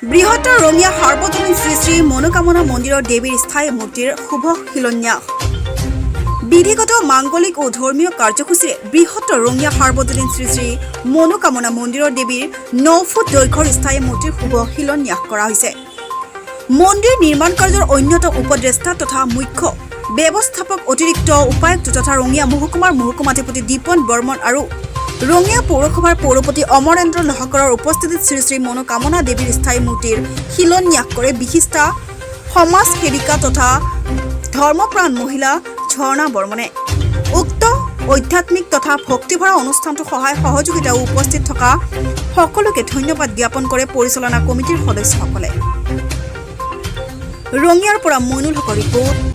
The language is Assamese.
বৃহত্তৰ ৰঙিয়া সাৰ্বজনীন শ্ৰী শ্ৰী মনোকামনা মন্দিৰৰ দেৱীৰ স্থায়ী মূৰ্তিৰ শুভ শিলান্যাস বিধিগত মাংগলিক ও ধৰ্মীয় কাৰ্যসূচীৰে বৃহত্তৰ ৰঙিয়া সাৰ্বজনীন শ্ৰী শ্ৰী মনোকামনা মন্দিৰৰ দেৱীৰ 9 ফুট দৈৰ্ঘ্যৰ স্থায়ী মূৰ্তিৰ শুভ শিলান্যাস কৰা হৈছে। মন্দিৰ নিৰ্মাণ কাৰ্যৰ অন্যতম উপদেষ্টা তথা মুখ্য ব্যৱস্থাপক অতিৰিক্ত উপায়ুক্ত তথা ৰঙিয়া মহকুমাৰ মহকুমাধিপতি দীপন বৰ্মন আৰু ৰঙিয়া পৌৰসভাৰ পৌৰপতি অমৰেন্দ্ৰ লহকৰৰ উপস্থিতিত শ্ৰী শ্ৰী মনোকামনা দেৱীৰ স্থায়ী মূৰ্তিৰ শিলান্যাস কৰে বিশিষ্টা সমাজ সেৱিকা তথা ধৰ্মপ্ৰাণ মহিলা ঝৰ্ণা বৰ্মনে। উক্ত আধ্যাত্মিক তথা ভক্তিভৰা অনুষ্ঠানটো সহায় সহযোগিতা উপস্থিত থকা সকলোকে ধন্যবাদ জ্ঞাপন কৰে পৰিচালনা কমিটিৰ সদস্যসকলে। ৰঙিয়াৰ পৰা মইনুল হকৰ ৰিপোৰ্ট।